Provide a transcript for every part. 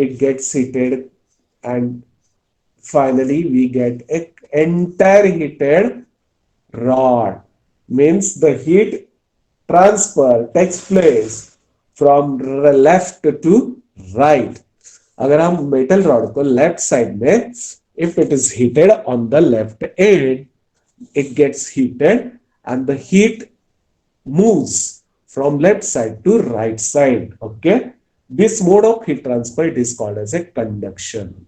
it gets heated, and finally we get a entire heated rod. Means the heat transfer takes place from left to right. अगर हम metal rod को left side में, if it is heated on the left end, it gets heated and the heat moves from left side to right side. Okay, this mode of heat transfer, it is called as a conduction.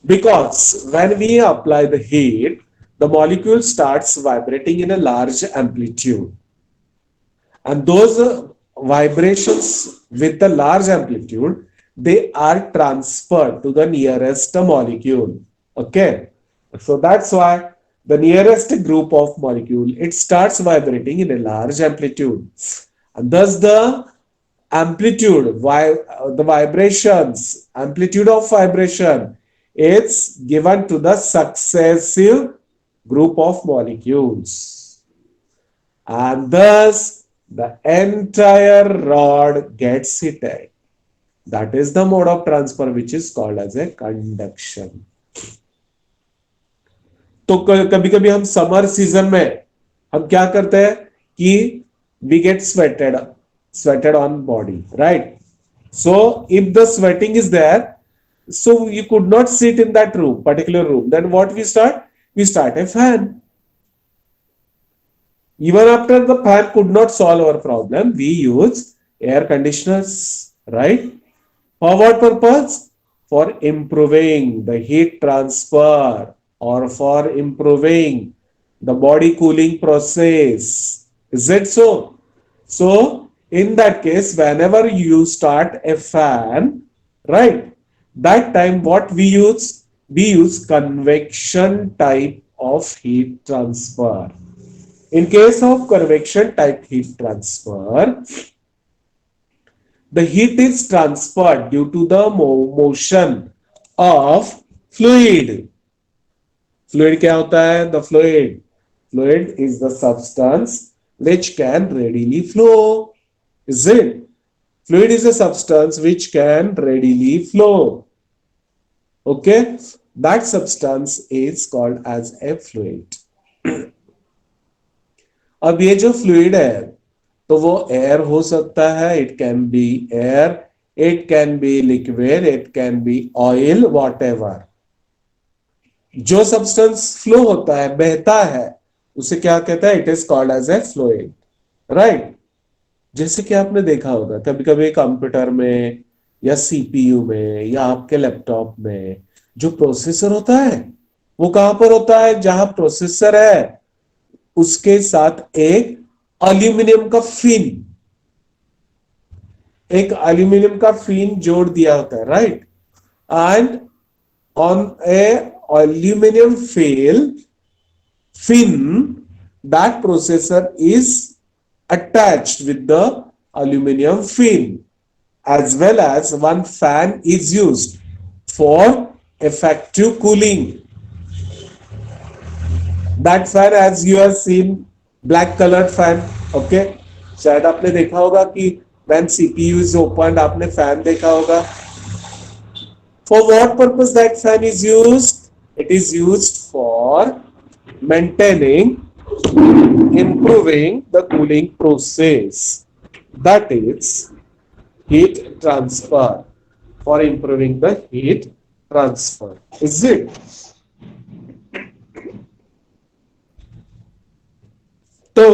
Because when we apply the heat, the molecule starts vibrating in a large amplitude, and those vibrations with the large amplitude, they are transferred to the nearest molecule. Okay, so that's why the nearest group of molecule, it starts vibrating in a large amplitude, and thus the amplitude, the vibrations, amplitude of vibration is given to the successive group of molecules, and thus the entire rod gets heated. That is the mode of transfer which is called as a conduction. तो कभी कभी हम summer season में हम क्या करते हैं कि we get sweated on body, right? So if the sweating is there, so you could not sit in that room, particular room, then what we start a fan. Even after the fan could not solve our problem, we use air conditioners, right? For what purpose? For improving the heat transfer, or for improving the body cooling process. Is it so? So in that case, whenever you start a fan, right, that time what we use? We use convection type of heat transfer. In case of convection type heat transfer, the heat is transferred due to the motion of fluid. Fluid क्या होता है? The fluid is the substance which can readily flow. Is it? Fluid is a substance which can readily flow. Okay, that substance is called as a fluid. अब ये जो fluid है, तो वो air हो सकता है, it can be air, it can be liquid, it can be oil, whatever. जो सब्सटेंस फ्लो होता है, बहता है, उसे क्या कहता है? It is called as a fluid, right? जैसे कि आपने देखा होगा कभी कभी कंप्यूटर में या सीपीयू में या आपके लैपटॉप में जो प्रोसेसर होता है, वो कहां पर होता है? जहां प्रोसेसर है उसके साथ एक एल्यूमिनियम का फिन जोड़ दिया होता है, right? And on A aluminum fin, that processor is attached with the aluminum fin, as well as one fan is used for effective cooling. That fan, as you have seen, black colored fan. Okay, शायद आपने देखा होगा कि when CPU is opened, आपने fan देखा होगा. For what purpose that fan is used? It is used for maintaining, improving the cooling process. That is heat transfer. For improving the heat transfer. Is it? So,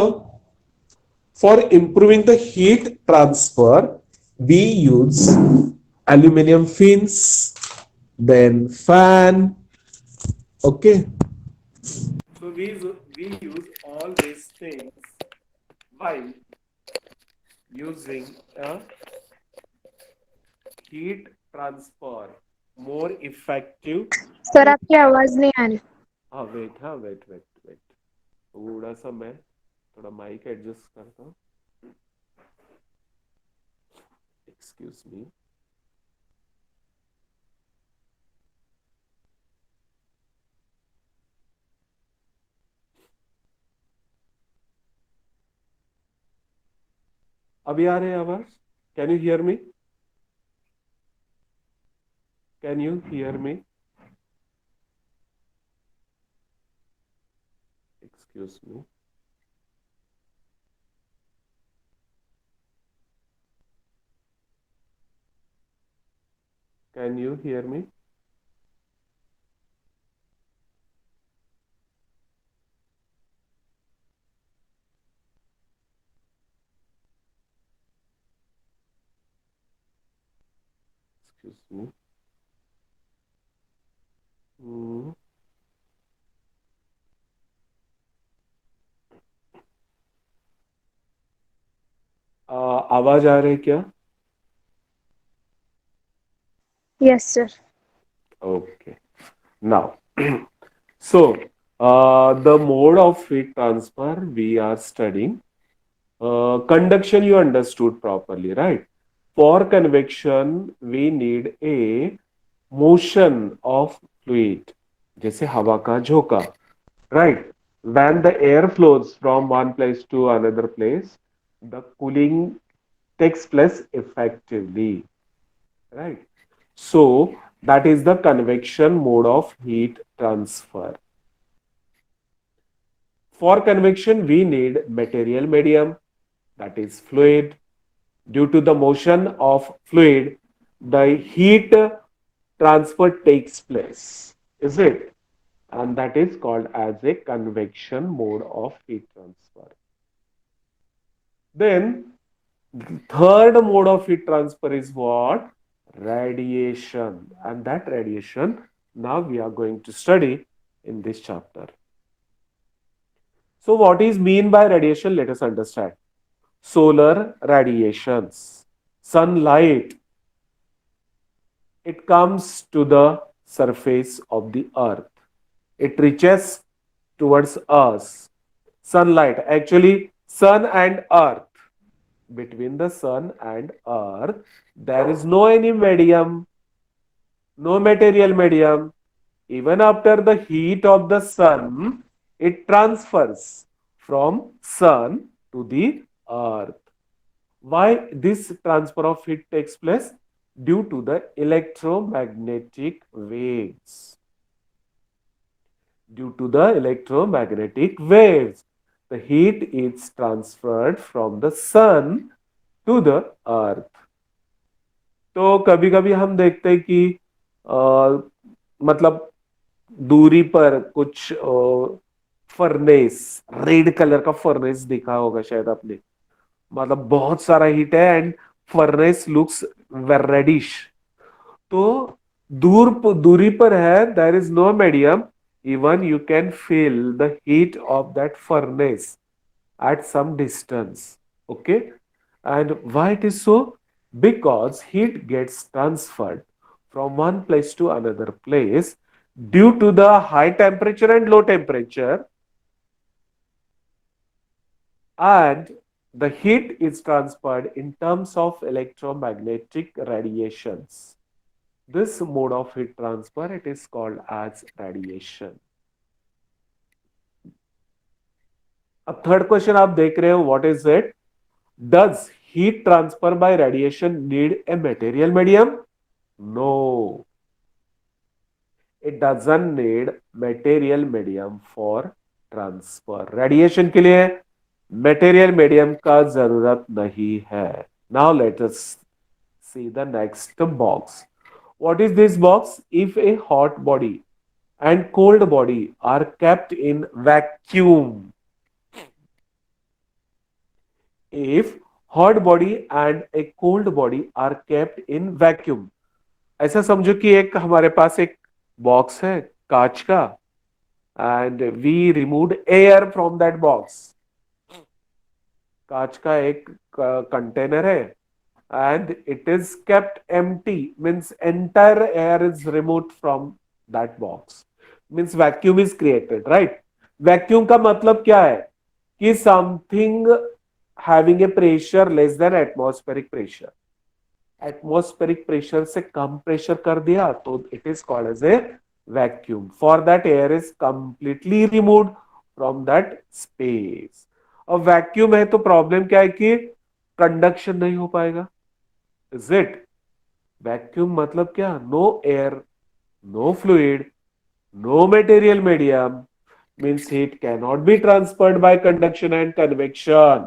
for improving the heat transfer, we use aluminum fins, then fan. Okay. So we use all these things while using a heat transfer more effective. Sir आपकी आवाज नहीं आ रही. हाँ wait थोड़ा सा मैं थोड़ा mic adjust करता हूँ. Excuse me. अभी आ रहे हैं आवाज? Can you hear me? Can you hear me? Excuse me. Can you hear me? Excuse me. हम्म, आवाज आ रही है क्या? Yes, sir. Okay. Now, so the mode of heat transfer we are studying. Conduction you understood properly, right? For convection, we need a motion of fluid, जैसे हवा का झोंका, right? When the air flows from one place to another place, the cooling takes place effectively, right? So that is the convection mode of heat transfer. For convection, we need material medium, that is fluid. Due to the motion of fluid, the heat transfer takes place, is it? And that is called as a convection mode of heat transfer. Then, the third mode of heat transfer is what? Radiation. And that radiation now we are going to study in this chapter. So, what is mean by radiation? Let us understand. Solar radiations, sunlight, it comes to the surface of the earth. It reaches towards us. Sunlight, actually, sun and earth. Between the sun and earth, there is no any medium, no material medium. Even after the heat of the sun, it transfers from sun to the earth. Why this transfer of heat takes place? Due to the electromagnetic waves. Due to the electromagnetic waves, the heat is transferred from the sun to the earth. तो कभी कभी हम देखते हैं कि मतलब दूरी पर कुछ फर्नेस, रेड कलर का फर्नेस दिखा होगा शायद आपने, मतलब बहुत सारा हीट है एंड फर्नेस लुक्स रेडिश. तो दूरी पर है, there is no medium, even you can feel the heat of that furnace at some distance. Okay, and why it is so? Because heat gets transferred from one place to another place due to the high temperature and low temperature, and the heat is transferred in terms of electromagnetic radiations. This mode of heat transfer, it is called as radiation. अब third question आप देख रहे हो, what is it? Does heat transfer by radiation need a material medium? No, it doesn't need material medium for transfer. Radiation के लिए material medium का जरूरत नहीं है. Now let us see the next box. What is this box? If a hot body and cold body are kept in vacuum, if hot body and a cold body are kept in vacuum, ऐसा समझो कि एक हमारे पास एक box है कांच का, and we remove air from that box. कांच का एक कंटेनर है and it is kept empty, means entire air is removed from that box, means vacuum is created, right? Vacuum का मतलब क्या है? कि something having a pressure less than atmospheric pressure. Atmospheric pressure से कम प्रेशर कर दिया तो it is called as a vacuum. For that air is completely removed from that space. अब वैक्यूम है तो प्रॉब्लम क्या है कि कंडक्शन नहीं हो पाएगा, इज इट? वैक्यूम मतलब क्या? No air, no fluid, no material medium, means heat cannot be transferred by conduction and convection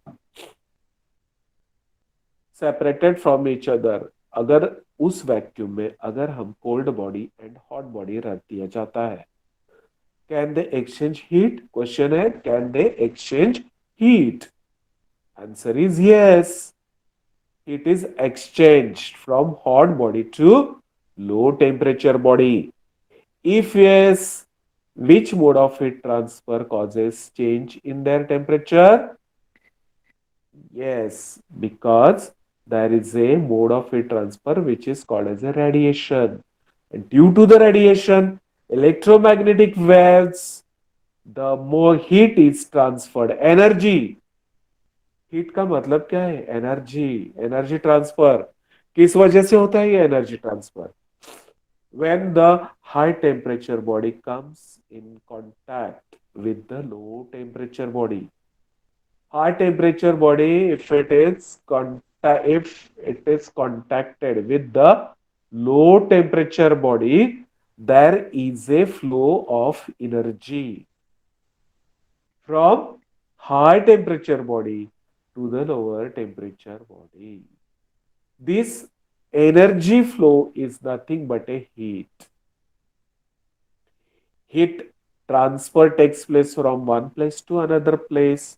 separated from each other. अगर उस वैक्यूम में अगर हम cold body and hot body रख दिया जाता है, can they exchange heat? Question है, can they exchange heat? Answer is yes. Heat is exchanged from hot body to low temperature body. If yes, which mode of heat transfer causes change in their temperature? Yes, because there is a mode of heat transfer which is called as a radiation. And due to the radiation, electromagnetic waves, the more heat is transferred. Energy. Heat का मतलब क्या है? Energy. Energy transfer किस वजह से होता है ये energy transfer? when the high temperature body comes in contact with the low temperature body. High temperature body, if it is contacted with the low temperature body, there is a flow of energy from high temperature body to the lower temperature body. This energy flow is nothing but a heat. Heat transfer takes place from one place to another place.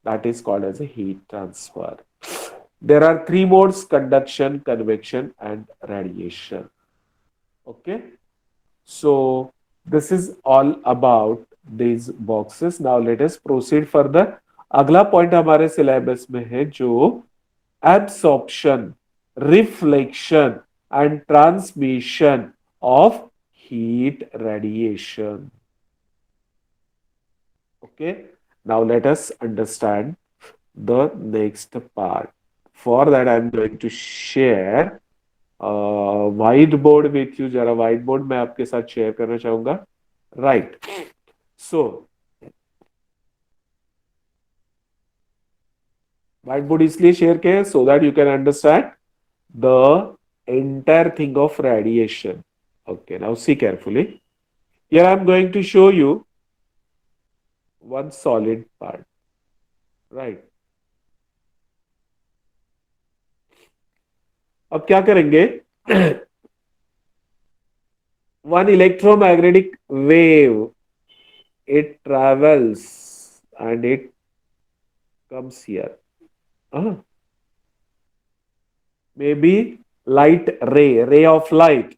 That is called as a heat transfer. There are three modes: conduction, convection, and radiation. Okay. So this is all about these boxes. Now let us proceed further. अगला point हमारे syllabus में है जो absorption, reflection, and transmission of heat radiation. Okay, now let us understand the next part. For that, I am going to share whiteboard with you. जरा whiteboard मैं आपके साथ share करना चाहूंगा. Right. So whiteboard इसलिए share किया है so that you can understand the entire thing of radiation. Okay, now see carefully. Here I am going to show you one solid part. Right. अब क्या करेंगे? One electromagnetic wave, it travels and it comes here. Maybe light ray of light,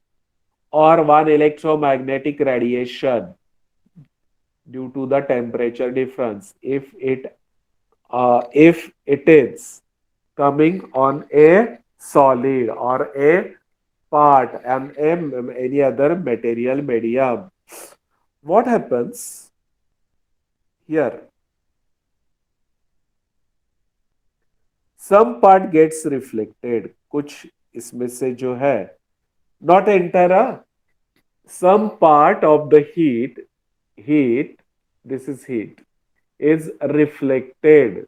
or one electromagnetic radiation due to the temperature difference. If it is coming on a solid or a part and any other material medium, what happens here? Some part gets reflected. कुछ इसमें से जो है, not entire, some part of the heat, this is heat, is reflected.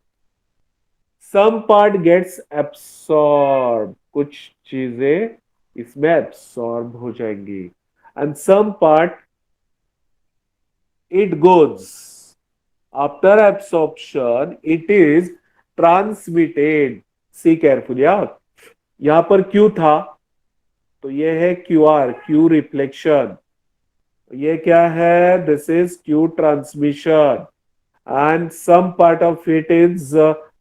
Some part gets absorbed. कुछ चीजें इसमें absorb हो जाएंगी. And some part it goes. After absorption, it is transmitted. See carefully आप. यहां पर Q था, तो ये है QR, Q रिफ्लेक्शन. ये क्या है? This is Q transmission. And some part of it is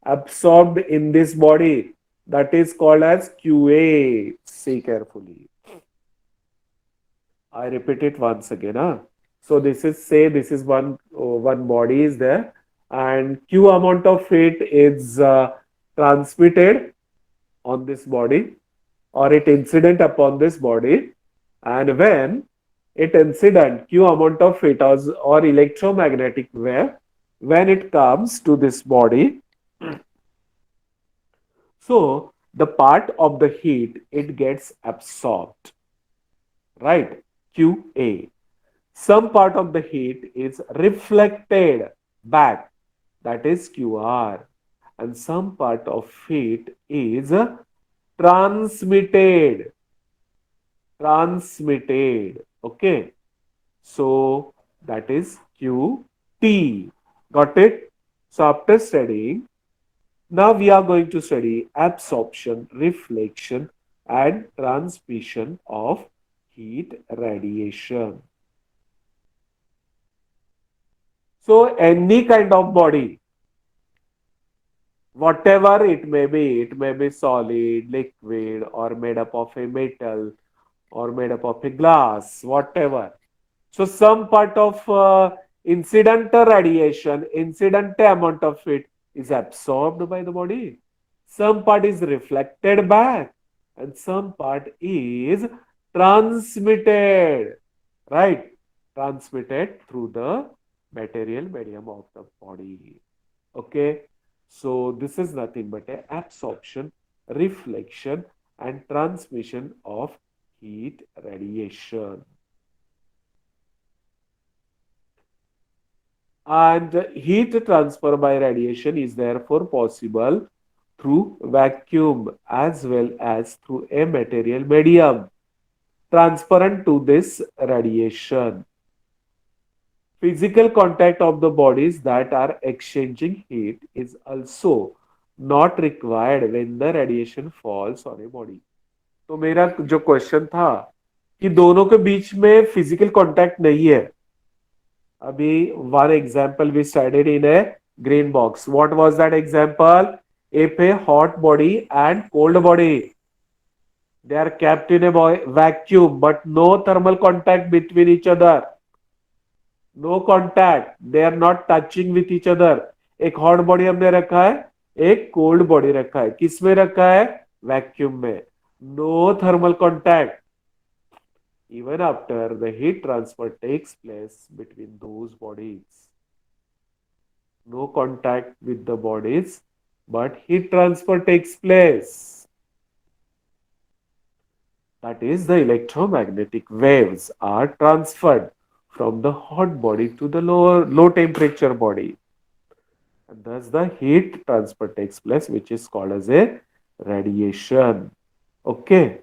absorbed in this body. That is called as QA. See carefully. I repeat it once again. So this is, say this is one body is there, and Q amount of it is transmitted on this body, or it incident upon this body. And when it incident, Q amount of it or electromagnetic wave, when it comes to this body, so the part of the heat, it gets absorbed, right? QA. Some part of the heat is reflected back, that is QR. And some part of heat is transmitted, transmitted. Okay, so that is QT. Got it? So after studying, now we are going to study absorption, reflection, and transmission of heat radiation. So any kind of body, whatever it may be solid, liquid, or made up of a metal, or made up of a glass, whatever. So some part of incident radiation, incident amount of it is absorbed by the body. Some part is reflected back, and some part is transmitted, right? Transmitted through the material medium of the body. Okay, so this is nothing but a absorption, reflection, and transmission of heat radiation. And heat transfer by radiation is therefore possible through vacuum as well as through a material medium transparent to this radiation. Physical contact of the bodies that are exchanging heat is also not required when the radiation falls on a body. तो मेरा जो question था कि दोनों के बीच में physical contact नहीं है. अभी one example we studied in a green box. What was that example? If a hot body and cold body, they are kept in a vacuum, but no thermal contact between each other. No contact. They are not touching with each other. एक hot body हमने रखा है, एक cold body रखा है. किस में रखा है? वैक्यूम में. No thermal contact. Even after the heat transfer takes place between those bodies. No contact with the bodies, but heat transfer takes place. That is, the electromagnetic waves are transferred from the hot body to the low temperature body. And thus the heat transfer takes place, which is called as a radiation. Okay.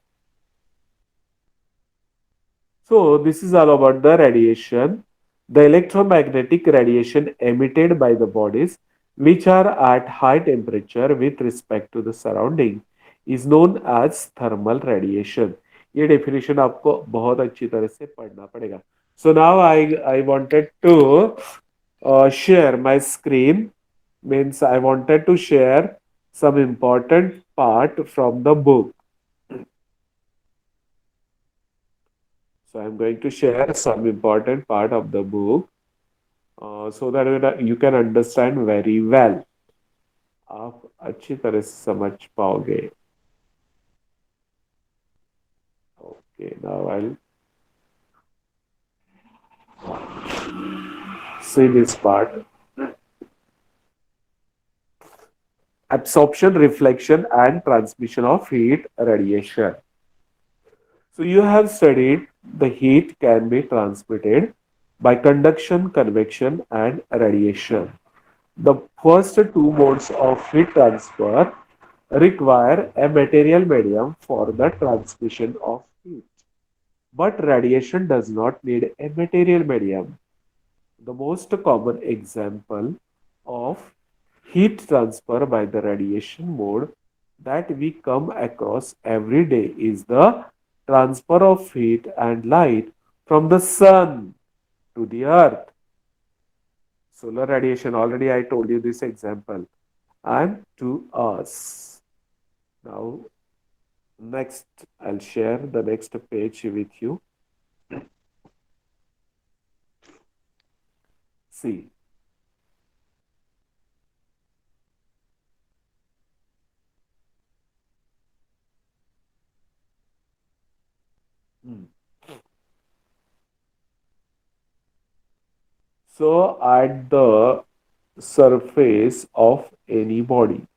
So this is all about the radiation. The electromagnetic radiation emitted by the bodies which are at high temperature with respect to the surrounding is known as thermal radiation. ये definition आपको बहुत अच्छी तरह से पढ़ना पड़ेगा. So now I wanted to share my screen. Means I wanted to share some important part from the book. So I'm going to share some important part of the book so that you can understand very well. आप अच्छी तरह से समझ पाओगे. Okay, now I'll see this part. Absorption, reflection, and transmission of heat radiation. So you have studied the heat can be transmitted by conduction, convection, and radiation. The first two modes of heat transfer require a material medium for the transmission of heat. But radiation does not need a material medium. The most common example of heat transfer by the radiation mode that we come across every day is the transfer of heat and light from the sun to the earth. Solar radiation, already I told you this example, and to us. Now, next, I'll share the next page with you. See. Hmm. So, at the surface of any body,